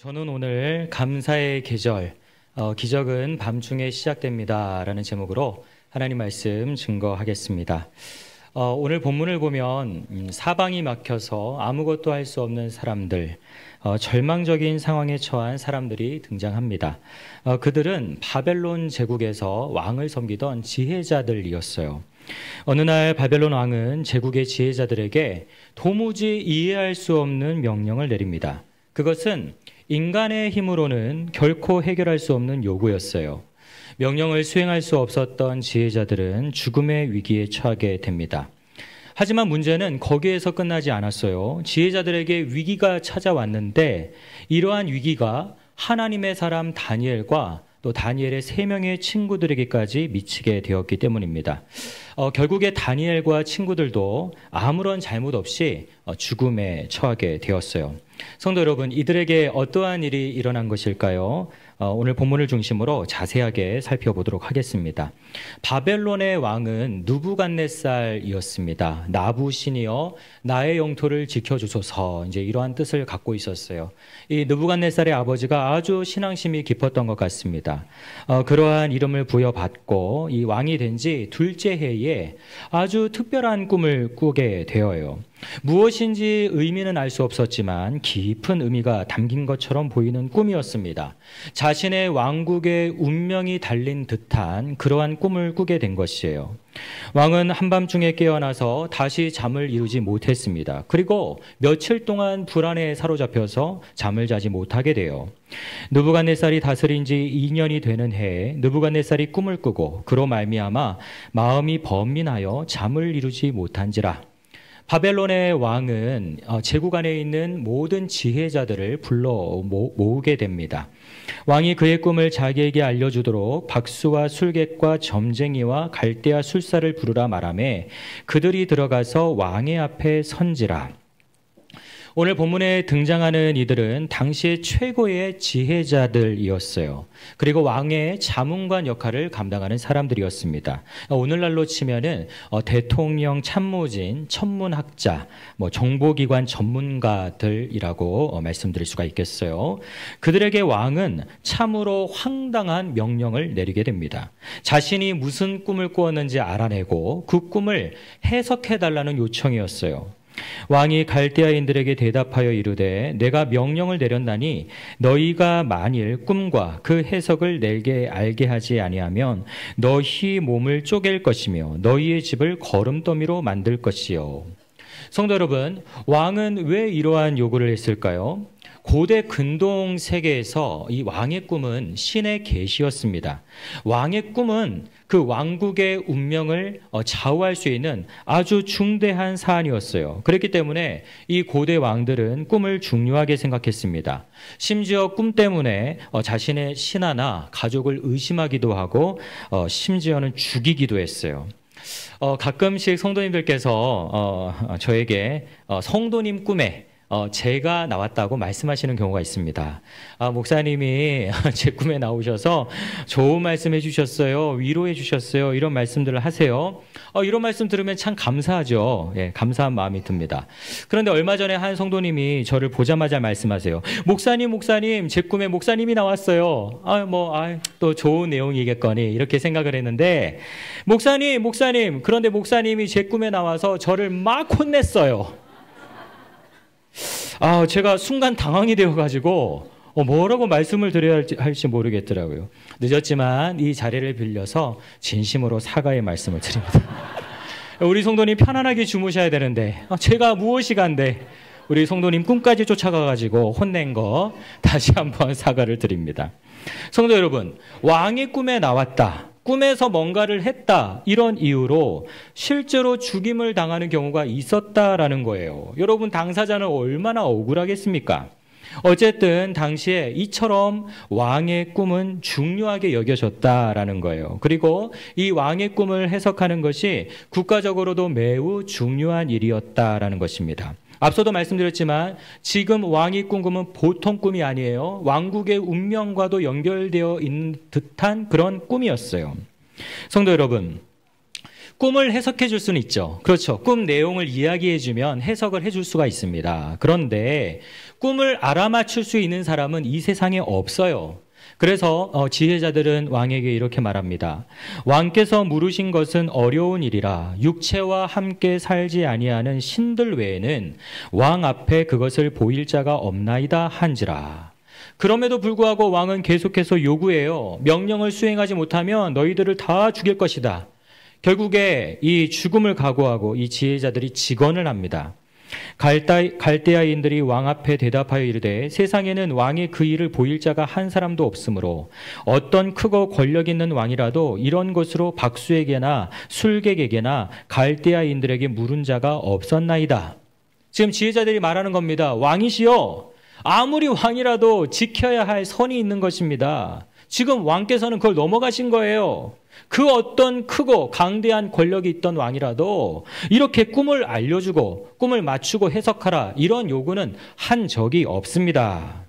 저는 오늘 감사의 계절, 기적은 밤중에 시작됩니다 라는 제목으로 하나님 말씀 증거하겠습니다. 오늘 본문을 보면 사방이 막혀서 아무것도 할 수 없는 사람들, 절망적인 상황에 처한 사람들이 등장합니다. 그들은 바벨론 제국에서 왕을 섬기던 지혜자들이었어요. 어느 날 바벨론 왕은 제국의 지혜자들에게 도무지 이해할 수 없는 명령을 내립니다. 그것은 인간의 힘으로는 결코 해결할 수 없는 요구였어요. 명령을 수행할 수 없었던 지혜자들은 죽음의 위기에 처하게 됩니다. 하지만 문제는 거기에서 끝나지 않았어요. 지혜자들에게 위기가 찾아왔는데 이러한 위기가 하나님의 사람 다니엘과 또 다니엘의 3명의 친구들에게까지 미치게 되었기 때문입니다. 결국에 다니엘과 친구들도 아무런 잘못 없이 죽음에 처하게 되었어요. 성도 여러분, 이들에게 어떠한 일이 일어난 것일까요? 오늘 본문을 중심으로 자세하게 살펴보도록 하겠습니다. 바벨론의 왕은 느부갓네살이었습니다. 나부신이여 나의 영토를 지켜주소서, 이제 이러한 뜻을 갖고 있었어요. 이 느부갓네살의 아버지가 아주 신앙심이 깊었던 것 같습니다. 그러한 이름을 부여받고 이 왕이 된 지 둘째 해에 아주 특별한 꿈을 꾸게 되어요. 무엇인지 의미는 알 수 없었지만 깊은 의미가 담긴 것처럼 보이는 꿈이었습니다. 자신의 왕국의 운명이 달린 듯한 그러한 꿈을 꾸게 된 것이에요. 왕은 한밤중에 깨어나서 다시 잠을 이루지 못했습니다. 그리고 며칠 동안 불안에 사로잡혀서 잠을 자지 못하게 돼요. 느부갓네살이 다스린 지 2년이 되는 해에 느부갓네살이 꿈을 꾸고 그로 말미암아 마음이 번민하여 잠을 이루지 못한지라. 바벨론의 왕은 제국 안에 있는 모든 지혜자들을 불러 모으게 됩니다. 왕이 그의 꿈을 자기에게 알려주도록 박수와 술객과 점쟁이와 갈대아 술사를 부르라 말하매 그들이 들어가서 왕의 앞에 선지라. 오늘 본문에 등장하는 이들은 당시의 최고의 지혜자들이었어요. 그리고 왕의 자문관 역할을 감당하는 사람들이었습니다. 오늘날로 치면은 대통령 참모진, 천문학자, 정보기관 전문가들이라고 말씀드릴 수가 있겠어요. 그들에게 왕은 참으로 황당한 명령을 내리게 됩니다. 자신이 무슨 꿈을 꾸었는지 알아내고 그 꿈을 해석해달라는 요청이었어요. 왕이 갈대아인들에게 대답하여 이르되 내가 명령을 내렸나니 너희가 만일 꿈과 그 해석을 내게 알게 하지 아니하면 너희 몸을 쪼갤 것이며 너희의 집을 거름더미로 만들 것이요. 성도 여러분, 왕은 왜 이러한 요구를 했을까요? 고대 근동 세계에서 이 왕의 꿈은 신의 계시였습니다. 왕의 꿈은 그 왕국의 운명을 좌우할 수 있는 아주 중대한 사안이었어요. 그렇기 때문에 이 고대 왕들은 꿈을 중요하게 생각했습니다. 심지어 꿈 때문에 자신의 신하나 가족을 의심하기도 하고 심지어는 죽이기도 했어요. 가끔씩 성도님들께서 저에게 성도님 꿈에 제가 나왔다고 말씀하시는 경우가 있습니다. 목사님이 제 꿈에 나오셔서 좋은 말씀 해주셨어요. 위로해 주셨어요. 이런 말씀들을 하세요. 이런 말씀 들으면 참 감사하죠. 예, 감사한 마음이 듭니다. 그런데 얼마 전에 한 성도님이 저를 보자마자 말씀하세요. 목사님, 제 꿈에 목사님이 나왔어요. 또 좋은 내용이겠거니 이렇게 생각을 했는데 목사님, 그런데 목사님이 제 꿈에 나와서 저를 막 혼냈어요. 제가 순간 당황이 되어가지고 뭐라고 말씀을 드려야 할지 모르겠더라고요. 늦었지만 이 자리를 빌려서 진심으로 사과의 말씀을 드립니다. 우리 성도님 편안하게 주무셔야 되는데 제가 무엇이 간데 우리 성도님 꿈까지 쫓아가가지고 혼낸 거 다시 한번 사과를 드립니다. 성도 여러분, 왕의 꿈에 나왔다, 꿈에서 뭔가를 했다, 이런 이유로 실제로 죽임을 당하는 경우가 있었다라는 거예요. 여러분, 당사자는 얼마나 억울하겠습니까? 어쨌든 당시에 이처럼 왕의 꿈은 중요하게 여겨졌다라는 거예요. 그리고 이 왕의 꿈을 해석하는 것이 국가적으로도 매우 중요한 일이었다라는 것입니다. 앞서도 말씀드렸지만 지금 왕이 꾼 꿈은 보통 꿈이 아니에요. 왕국의 운명과도 연결되어 있는 듯한 그런 꿈이었어요. 성도 여러분, 꿈을 해석해 줄 수는 있죠. 그렇죠. 꿈 내용을 이야기해 주면 해석을 해줄 수가 있습니다. 그런데 꿈을 알아맞힐 수 있는 사람은 이 세상에 없어요. 그래서 지혜자들은 왕에게 이렇게 말합니다. 왕께서 물으신 것은 어려운 일이라 육체와 함께 살지 아니하는 신들 외에는 왕 앞에 그것을 보일 자가 없나이다 한지라. 그럼에도 불구하고 왕은 계속해서 요구해요. 명령을 수행하지 못하면 너희들을 다 죽일 것이다. 결국에 이 죽음을 각오하고 이 지혜자들이 직언을 합니다. 갈대아인들이 왕 앞에 대답하여 이르되 세상에는 왕의 그 일을 보일 자가 한 사람도 없으므로 어떤 크고 권력 있는 왕이라도 이런 것으로 박수에게나 술객에게나 갈대아인들에게 물은 자가 없었나이다. 지금 지혜자들이 말하는 겁니다. 왕이시여, 아무리 왕이라도 지켜야 할 선이 있는 것입니다. 지금 왕께서는 그걸 넘어가신 거예요. 그 어떤 크고 강대한 권력이 있던 왕이라도 이렇게 꿈을 알려주고 꿈을 맞추고 해석하라, 이런 요구는 한 적이 없습니다.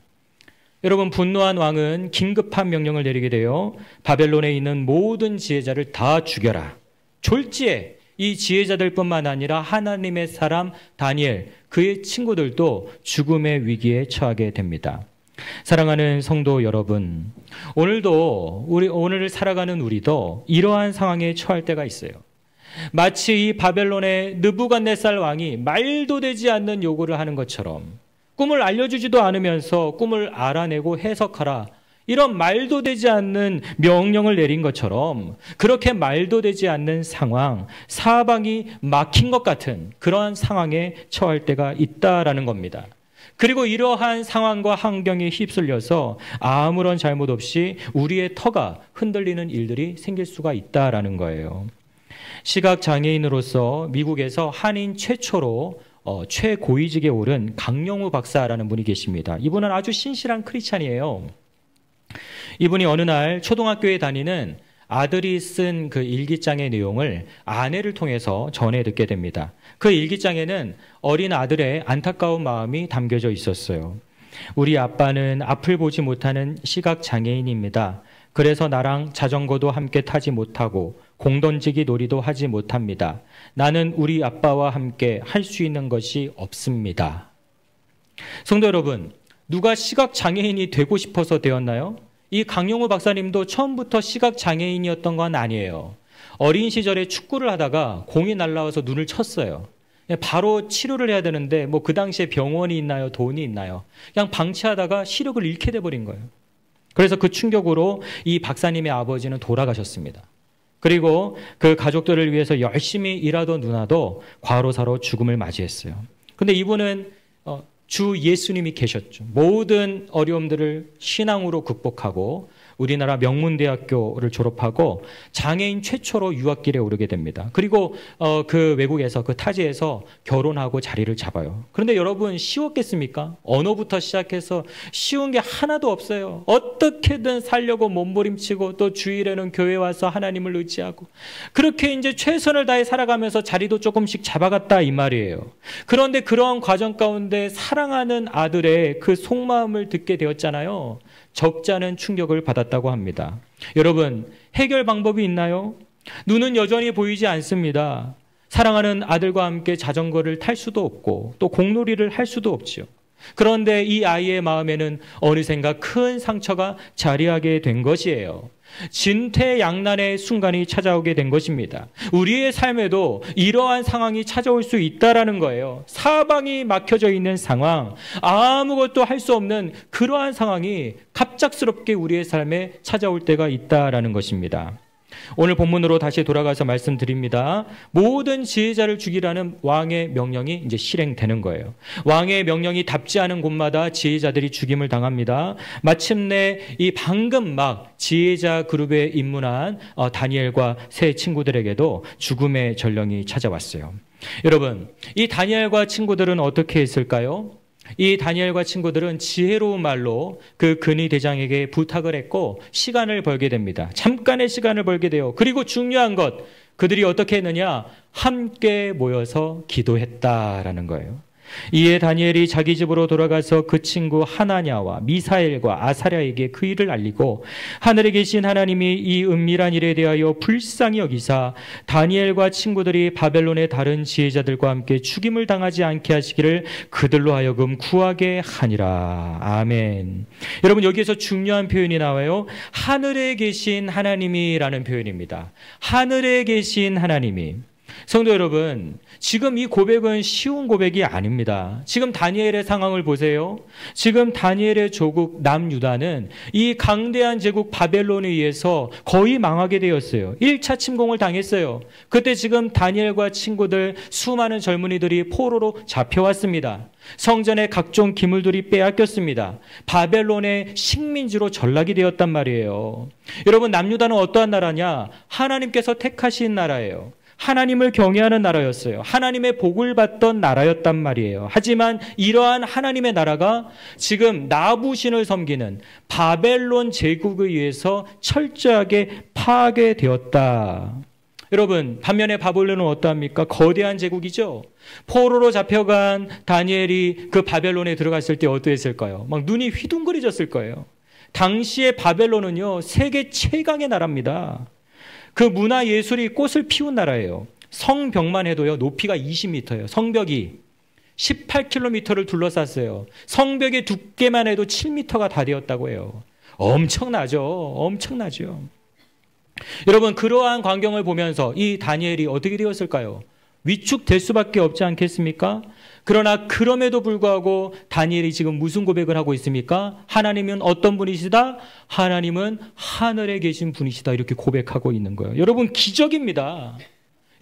여러분, 분노한 왕은 긴급한 명령을 내리게 되어 바벨론에 있는 모든 지혜자를 다 죽여라. 졸지에 이 지혜자들뿐만 아니라 하나님의 사람 다니엘, 그의 친구들도 죽음의 위기에 처하게 됩니다. 사랑하는 성도 여러분, 오늘 살아가는 우리도 이러한 상황에 처할 때가 있어요. 마치 이 바벨론의 느부갓네살 왕이 말도 되지 않는 요구를 하는 것처럼, 꿈을 알려주지도 않으면서 꿈을 알아내고 해석하라, 이런 말도 되지 않는 명령을 내린 것처럼, 그렇게 말도 되지 않는 상황, 사방이 막힌 것 같은 그러한 상황에 처할 때가 있다라는 겁니다. 그리고 이러한 상황과 환경에 휩쓸려서 아무런 잘못 없이 우리의 터가 흔들리는 일들이 생길 수가 있다라는 거예요. 시각장애인으로서 미국에서 한인 최초로 최고위직에 오른 강영우 박사라는 분이 계십니다. 이분은 아주 신실한 크리스찬이에요. 이분이 어느 날 초등학교에 다니는 아들이 쓴 그 일기장의 내용을 아내를 통해서 전해 듣게 됩니다. 그 일기장에는 어린 아들의 안타까운 마음이 담겨져 있었어요. 우리 아빠는 앞을 보지 못하는 시각장애인입니다. 그래서 나랑 자전거도 함께 타지 못하고 공 던지기 놀이도 하지 못합니다. 나는 우리 아빠와 함께 할 수 있는 것이 없습니다. 성도 여러분, 누가 시각장애인이 되고 싶어서 되었나요? 이 강영우 박사님도 처음부터 시각장애인이었던 건 아니에요. 어린 시절에 축구를 하다가 공이 날아와서 눈을 쳤어요. 바로 치료를 해야 되는데 그 당시에 병원이 있나요? 돈이 있나요? 그냥 방치하다가 시력을 잃게 돼버린 거예요. 그래서 그 충격으로 이 박사님의 아버지는 돌아가셨습니다. 그리고 그 가족들을 위해서 열심히 일하던 누나도 과로사로 죽음을 맞이했어요. 근데 이분은 주 예수님이 계셨죠. 모든 어려움들을 신앙으로 극복하고 우리나라 명문대학교를 졸업하고 장애인 최초로 유학길에 오르게 됩니다. 그리고 그 외국에서, 그 타지에서 결혼하고 자리를 잡아요. 그런데 여러분, 쉬웠겠습니까? 언어부터 시작해서 쉬운 게 하나도 없어요. 어떻게든 살려고 몸부림치고 또 주일에는 교회 와서 하나님을 의지하고 그렇게 이제 최선을 다해 살아가면서 자리도 조금씩 잡아갔다, 이 말이에요. 그런데 그러한 과정 가운데 사랑하는 아들의 그 속마음을 듣게 되었잖아요. 적잖은 충격을 받았다고 합니다. 여러분, 해결 방법이 있나요? 눈은 여전히 보이지 않습니다. 사랑하는 아들과 함께 자전거를 탈 수도 없고 또 공놀이를 할 수도 없죠. 그런데 이 아이의 마음에는 어느샌가 큰 상처가 자리하게 된 것이에요. 진퇴양난의 순간이 찾아오게 된 것입니다. 우리의 삶에도 이러한 상황이 찾아올 수 있다라는 거예요. 사방이 막혀져 있는 상황, 아무것도 할 수 없는 그러한 상황이 갑작스럽게 우리의 삶에 찾아올 때가 있다라는 것입니다. 오늘 본문으로 다시 돌아가서 말씀드립니다. 모든 지혜자를 죽이라는 왕의 명령이 이제 실행되는 거예요. 왕의 명령이 답지 않은 곳마다 지혜자들이 죽임을 당합니다. 마침내 이 방금 막 지혜자 그룹에 입문한 다니엘과 세 친구들에게도 죽음의 전령이 찾아왔어요. 여러분, 이 다니엘과 친구들은 어떻게 했을까요? 이 다니엘과 친구들은 지혜로운 말로 그 근위 대장에게 부탁을 했고 시간을 벌게 됩니다. 잠깐의 시간을 벌게 돼요. 그리고 중요한 것, 그들이 어떻게 했느냐? 함께 모여서 기도했다라는 거예요. 이에 다니엘이 자기 집으로 돌아가서 그 친구 하나냐와 미사엘과 아사랴에게 그 일을 알리고 하늘에 계신 하나님이 이 은밀한 일에 대하여 불쌍히 여기사 다니엘과 친구들이 바벨론의 다른 지혜자들과 함께 죽임을 당하지 않게 하시기를 그들로 하여금 구하게 하니라. 아멘. 여러분, 여기에서 중요한 표현이 나와요. 하늘에 계신 하나님이라는 표현입니다. 하늘에 계신 하나님이. 성도 여러분, 지금 이 고백은 쉬운 고백이 아닙니다. 지금 다니엘의 상황을 보세요. 지금 다니엘의 조국 남유다는 이 강대한 제국 바벨론에 의해서 거의 망하게 되었어요. 1차 침공을 당했어요. 그때 지금 다니엘과 친구들 수많은 젊은이들이 포로로 잡혀왔습니다. 성전의 각종 기물들이 빼앗겼습니다. 바벨론의 식민지로 전락이 되었단 말이에요. 여러분, 남유다는 어떠한 나라냐? 하나님께서 택하신 나라예요. 하나님을 경외하는 나라였어요. 하나님의 복을 받던 나라였단 말이에요. 하지만 이러한 하나님의 나라가 지금 나부신을 섬기는 바벨론 제국에 의해서 철저하게 파괴되었다. 여러분, 반면에 바벨론은 어떠합니까? 거대한 제국이죠. 포로로 잡혀간 다니엘이 그 바벨론에 들어갔을 때 어떠했을까요? 막 눈이 휘둥그레졌을 거예요. 당시의 바벨론은요, 세계 최강의 나라입니다. 그 문화 예술이 꽃을 피운 나라예요. 성벽만 해도요, 높이가 20m예요. 성벽이 18km를 둘러쌌어요. 성벽의 두께만 해도 7m가 다 되었다고 해요. 엄청나죠. 엄청나죠. 여러분, 그러한 광경을 보면서 이 다니엘이 어떻게 되었을까요? 위축될 수밖에 없지 않겠습니까? 그러나 그럼에도 불구하고 다니엘이 지금 무슨 고백을 하고 있습니까? 하나님은 어떤 분이시다? 하나님은 하늘에 계신 분이시다. 이렇게 고백하고 있는 거예요. 여러분, 기적입니다.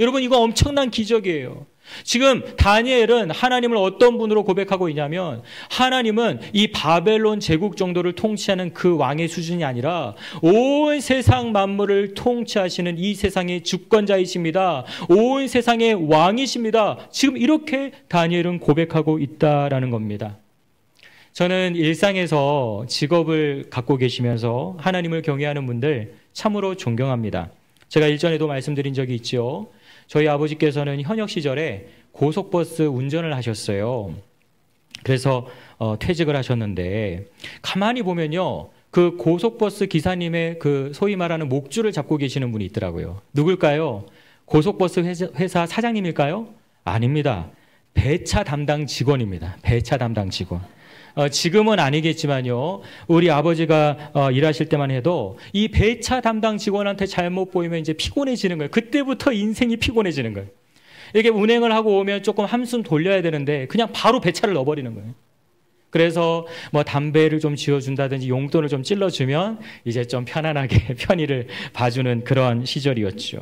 여러분, 이거 엄청난 기적이에요. 지금 다니엘은 하나님을 어떤 분으로 고백하고 있냐면, 하나님은 이 바벨론 제국 정도를 통치하는 그 왕의 수준이 아니라 온 세상 만물을 통치하시는 이 세상의 주권자이십니다. 온 세상의 왕이십니다. 지금 이렇게 다니엘은 고백하고 있다라는 겁니다. 저는 일상에서 직업을 갖고 계시면서 하나님을 경외하는 분들 참으로 존경합니다. 제가 일전에도 말씀드린 적이 있죠. 저희 아버지께서는 현역 시절에 고속버스 운전을 하셨어요. 그래서 퇴직을 하셨는데, 가만히 보면요, 그 고속버스 기사님의 그 소위 말하는 목줄을 잡고 계시는 분이 있더라고요. 누굴까요? 고속버스 회사 사장님일까요? 아닙니다. 배차 담당 직원입니다. 배차 담당 직원. 지금은 아니겠지만요, 우리 아버지가 일하실 때만 해도 이 배차 담당 직원한테 잘못 보이면 이제 피곤해지는 거예요. 그때부터 인생이 피곤해지는 거예요. 이렇게 운행을 하고 오면 조금 한숨 돌려야 되는데 그냥 바로 배차를 넣어버리는 거예요. 그래서 뭐 담배를 좀 지어준다든지 용돈을 좀 찔러주면 이제 좀 편안하게 편의를 봐주는 그런 시절이었죠.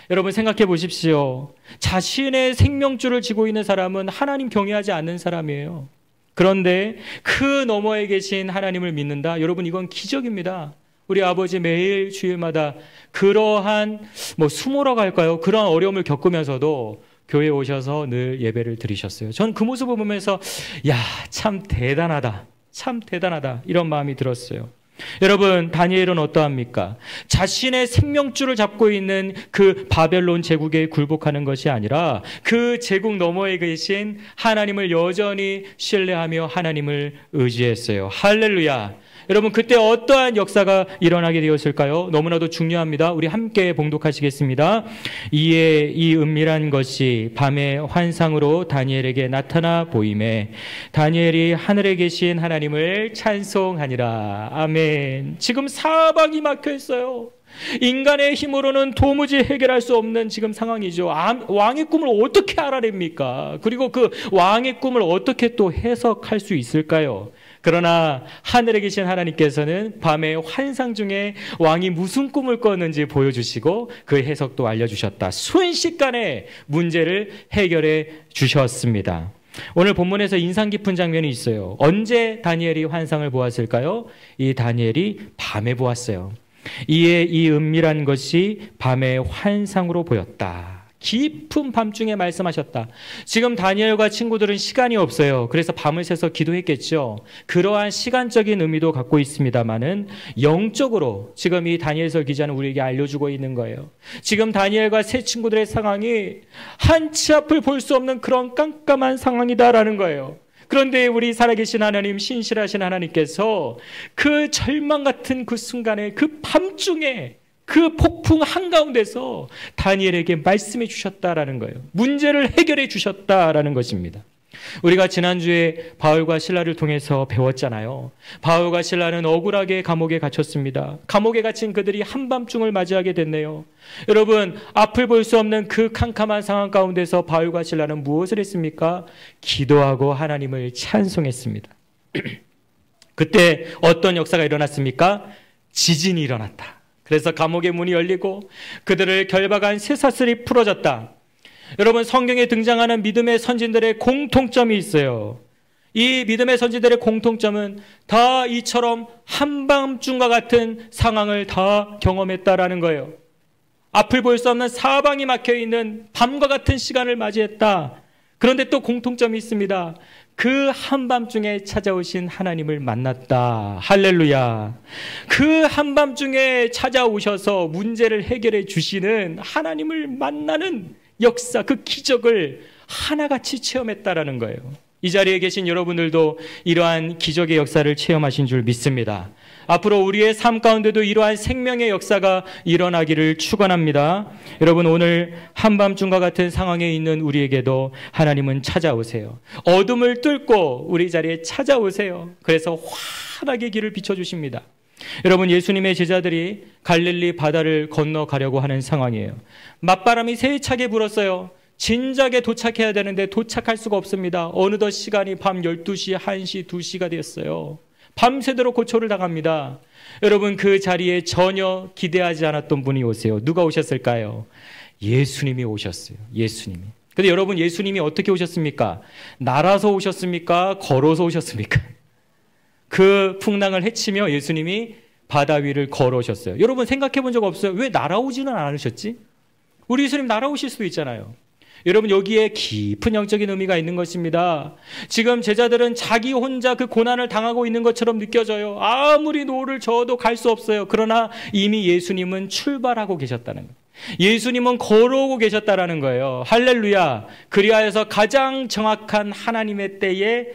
여러분, 생각해 보십시오. 자신의 생명줄을 쥐고 있는 사람은 하나님 경외하지 않는 사람이에요. 그런데 그 너머에 계신 하나님을 믿는다? 여러분, 이건 기적입니다. 우리 아버지 매일 주일마다 그러한 수모라고 할까요? 그런 어려움을 겪으면서도 교회에 오셔서 늘 예배를 드리셨어요. 전 그 모습을 보면서 야, 참 대단하다. 참 대단하다. 이런 마음이 들었어요. 여러분, 다니엘은 어떠합니까? 자신의 생명줄을 잡고 있는 그 바벨론 제국에 굴복하는 것이 아니라 그 제국 너머에 계신 하나님을 여전히 신뢰하며 하나님을 의지했어요. 할렐루야. 여러분, 그때 어떠한 역사가 일어나게 되었을까요? 너무나도 중요합니다. 우리 함께 봉독하시겠습니다. 이에 이 은밀한 것이 밤의 환상으로 다니엘에게 나타나 보이매 다니엘이 하늘에 계신 하나님을 찬송하니라. 아멘. 지금 사방이 막혀 있어요. 인간의 힘으로는 도무지 해결할 수 없는 지금 상황이죠. 왕의 꿈을 어떻게 알아냅니까? 그리고 그 왕의 꿈을 어떻게 또 해석할 수 있을까요? 그러나 하늘에 계신 하나님께서는 밤의 환상 중에 왕이 무슨 꿈을 꿨는지 보여주시고 그 해석도 알려주셨다. 순식간에 문제를 해결해 주셨습니다. 오늘 본문에서 인상 깊은 장면이 있어요. 언제 다니엘이 환상을 보았을까요? 이 다니엘이 밤에 보았어요. 이에 이 은밀한 것이 밤의 환상으로 보였다. 깊은 밤중에 말씀하셨다. 지금 다니엘과 친구들은 시간이 없어요. 그래서 밤을 새서 기도했겠죠. 그러한 시간적인 의미도 갖고 있습니다만은 영적으로 지금 이 다니엘서 기자는 우리에게 알려주고 있는 거예요. 지금 다니엘과 세 친구들의 상황이 한치 앞을 볼 수 없는 그런 깜깜한 상황이다라는 거예요. 그런데 우리 살아계신 하나님, 신실하신 하나님께서 그 절망 같은 그 순간에, 그 밤중에, 그 폭풍 한가운데서 다니엘에게 말씀해 주셨다라는 거예요. 문제를 해결해 주셨다라는 것입니다. 우리가 지난주에 바울과 실라를 통해서 배웠잖아요. 바울과 실라는 억울하게 감옥에 갇혔습니다. 감옥에 갇힌 그들이 한밤중을 맞이하게 됐네요. 여러분, 앞을 볼 수 없는 그 캄캄한 상황 가운데서 바울과 실라는 무엇을 했습니까? 기도하고 하나님을 찬송했습니다. 그때 어떤 역사가 일어났습니까? 지진이 일어났다. 그래서 감옥의 문이 열리고 그들을 결박한 쇠사슬이 풀어졌다. 여러분, 성경에 등장하는 믿음의 선진들의 공통점이 있어요. 이 믿음의 선진들의 공통점은 다 이처럼 한밤중과 같은 상황을 다 경험했다라는 거예요. 앞을 볼 수 없는 사방이 막혀있는 밤과 같은 시간을 맞이했다. 그런데 또 공통점이 있습니다. 그 한밤중에 찾아오신 하나님을 만났다. 할렐루야. 그 한밤중에 찾아오셔서 문제를 해결해 주시는 하나님을 만나는 역사, 그 기적을 하나같이 체험했다라는 거예요. 이 자리에 계신 여러분들도 이러한 기적의 역사를 체험하신 줄 믿습니다. 앞으로 우리의 삶 가운데도 이러한 생명의 역사가 일어나기를 축원합니다. 여러분, 오늘 한밤중과 같은 상황에 있는 우리에게도 하나님은 찾아오세요. 어둠을 뚫고 우리 자리에 찾아오세요. 그래서 환하게 길을 비춰주십니다. 여러분, 예수님의 제자들이 갈릴리 바다를 건너가려고 하는 상황이에요. 맞바람이 세차게 불었어요. 진작에 도착해야 되는데 도착할 수가 없습니다. 어느덧 시간이 밤 12시, 1시, 2시가 되었어요. 밤새도록 고초를 당합니다. 여러분, 그 자리에 전혀 기대하지 않았던 분이 오세요. 누가 오셨을까요? 예수님이 오셨어요. 예수님이. 근데 여러분, 예수님이 어떻게 오셨습니까? 날아서 오셨습니까? 걸어서 오셨습니까? 그 풍랑을 헤치며 예수님이 바다 위를 걸어오셨어요. 여러분, 생각해 본 적 없어요? 왜 날아오지는 않으셨지? 우리 예수님 날아오실 수도 있잖아요. 여러분, 여기에 깊은 영적인 의미가 있는 것입니다. 지금 제자들은 자기 혼자 그 고난을 당하고 있는 것처럼 느껴져요. 아무리 노를 저어도 갈 수 없어요. 그러나 이미 예수님은 출발하고 계셨다는 거예요. 예수님은 걸어오고 계셨다라는 거예요. 할렐루야. 그리하여서 가장 정확한 하나님의 때에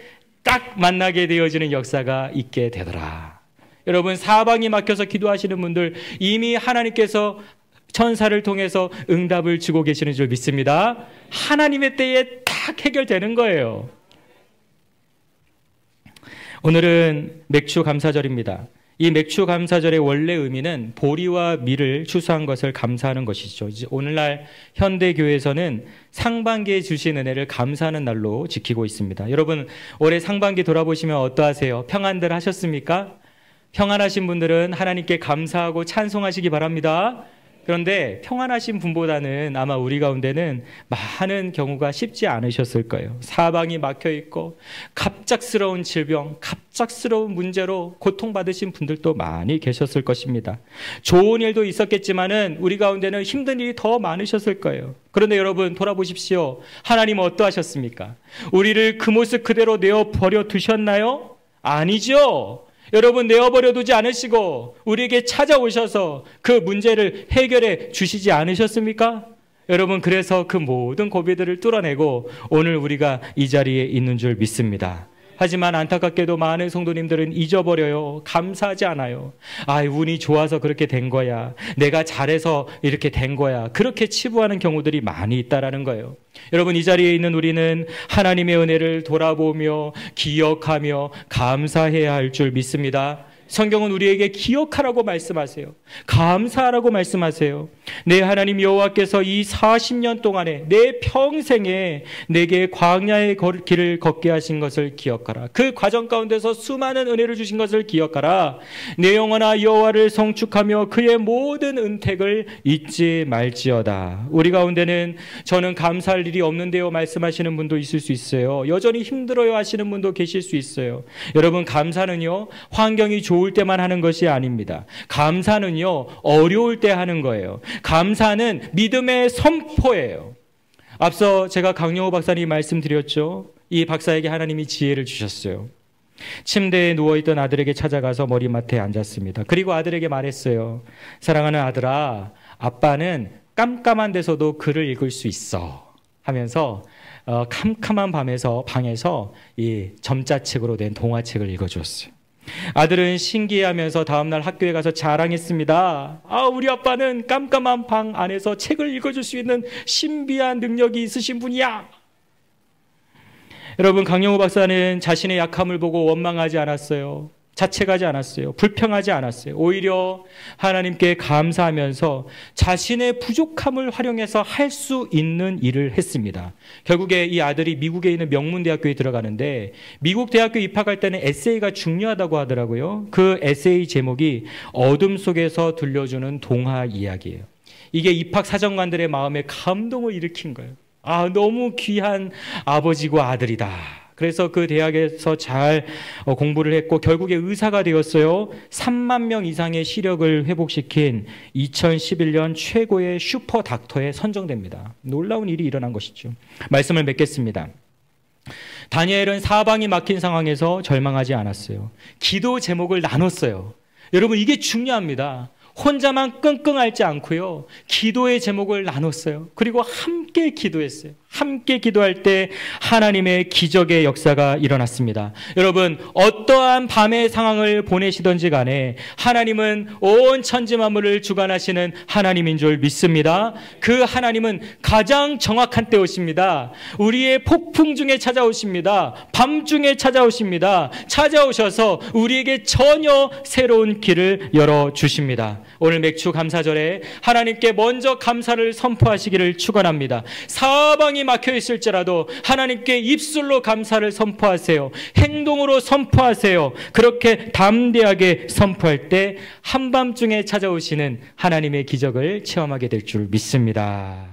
딱 만나게 되어지는 역사가 있게 되더라. 여러분, 사방이 막혀서 기도하시는 분들, 이미 하나님께서 천사를 통해서 응답을 주고 계시는 줄 믿습니다. 하나님의 때에 딱 해결되는 거예요. 오늘은 맥주 감사절입니다. 이 맥주 감사절의 원래 의미는 보리와 밀을 추수한 것을 감사하는 것이죠. 이제 오늘날 현대교회에서는 상반기에 주신 은혜를 감사하는 날로 지키고 있습니다. 여러분, 올해 상반기 돌아보시면 어떠하세요? 평안들 하셨습니까? 평안하신 분들은 하나님께 감사하고 찬송하시기 바랍니다. 그런데 평안하신 분보다는 아마 우리 가운데는 많은 경우가 쉽지 않으셨을 거예요. 사방이 막혀있고 갑작스러운 질병, 갑작스러운 문제로 고통받으신 분들도 많이 계셨을 것입니다. 좋은 일도 있었겠지만은 우리 가운데는 힘든 일이 더 많으셨을 거예요. 그런데 여러분, 돌아보십시오. 하나님은 어떠하셨습니까? 우리를 그 모습 그대로 내어버려 두셨나요? 아니죠. 여러분, 내어버려 두지 않으시고 우리에게 찾아오셔서 그 문제를 해결해 주시지 않으셨습니까? 여러분, 그래서 그 모든 고비들을 뚫어내고 오늘 우리가 이 자리에 있는 줄 믿습니다. 하지만 안타깝게도 많은 성도님들은 잊어버려요. 감사하지 않아요. 아, 운이 좋아서 그렇게 된 거야. 내가 잘해서 이렇게 된 거야. 그렇게 치부하는 경우들이 많이 있다라는 거예요. 여러분, 이 자리에 있는 우리는 하나님의 은혜를 돌아보며 기억하며 감사해야 할 줄 믿습니다. 성경은 우리에게 기억하라고 말씀하세요. 감사하라고 말씀하세요. 내 하나님 여호와께서 이 40년 동안에 내 평생에 내게 광야의 길을 걷게 하신 것을 기억하라. 그 과정 가운데서 수많은 은혜를 주신 것을 기억하라. 내 영혼아 여호와를 성축하며 그의 모든 은택을 잊지 말지어다. 우리 가운데는 저는 감사할 일이 없는데요 말씀하시는 분도 있을 수 있어요. 여전히 힘들어요 하시는 분도 계실 수 있어요. 여러분, 감사는요 환경이 좋을 때만 하는 것이 아닙니다. 감사는요 어려울 때 하는 거예요. 감사는 믿음의 선포예요. 앞서 제가 강영호 박사님 말씀드렸죠. 이 박사에게 하나님이 지혜를 주셨어요. 침대에 누워있던 아들에게 찾아가서 머리맡에 앉았습니다. 그리고 아들에게 말했어요. 사랑하는 아들아, 아빠는 깜깜한 데서도 글을 읽을 수 있어 하면서 캄캄한 방에서 이 점자책으로 된 동화책을 읽어주었어요. 아들은 신기해하면서 다음날 학교에 가서 자랑했습니다. 우리 아빠는 깜깜한 방 안에서 책을 읽어줄 수 있는 신비한 능력이 있으신 분이야. 여러분, 강영호 박사는 자신의 약함을 보고 원망하지 않았어요. 자책하지 않았어요. 불평하지 않았어요. 오히려 하나님께 감사하면서 자신의 부족함을 활용해서 할 수 있는 일을 했습니다. 결국에 이 아들이 미국에 있는 명문대학교에 들어가는데 미국 대학교 입학할 때는 에세이가 중요하다고 하더라고요. 그 에세이 제목이 어둠 속에서 들려주는 동화 이야기예요. 이게 입학 사정관들의 마음에 감동을 일으킨 거예요. 너무 귀한 아버지고 아들이다. 그래서 그 대학에서 잘 공부를 했고 결국에 의사가 되었어요. 3만 명 이상의 시력을 회복시킨 2011년 최고의 슈퍼 닥터에 선정됩니다. 놀라운 일이 일어난 것이죠. 말씀을 맺겠습니다. 다니엘은 사방이 막힌 상황에서 절망하지 않았어요. 기도 제목을 나눴어요. 여러분, 이게 중요합니다. 혼자만 끙끙 앓지 않고요. 기도의 제목을 나눴어요. 그리고 함께 기도했어요. 함께 기도할 때 하나님의 기적의 역사가 일어났습니다. 여러분, 어떠한 밤의 상황을 보내시던지 간에 하나님은 온 천지 만물을 주관하시는 하나님인 줄 믿습니다. 그 하나님은 가장 정확한 때 오십니다. 우리의 폭풍 중에 찾아오십니다. 밤중에 찾아오십니다. 찾아오셔서 우리에게 전혀 새로운 길을 열어주십니다. 오늘 맥주 감사절에 하나님께 먼저 감사를 선포하시기를 축원합니다. 사방이 막혀 있을지라도 하나님께 입술로 감사를 선포하세요. 행동으로 선포하세요. 그렇게 담대하게 선포할 때 한밤중에 찾아오시는 하나님의 기적을 체험하게 될 줄 믿습니다.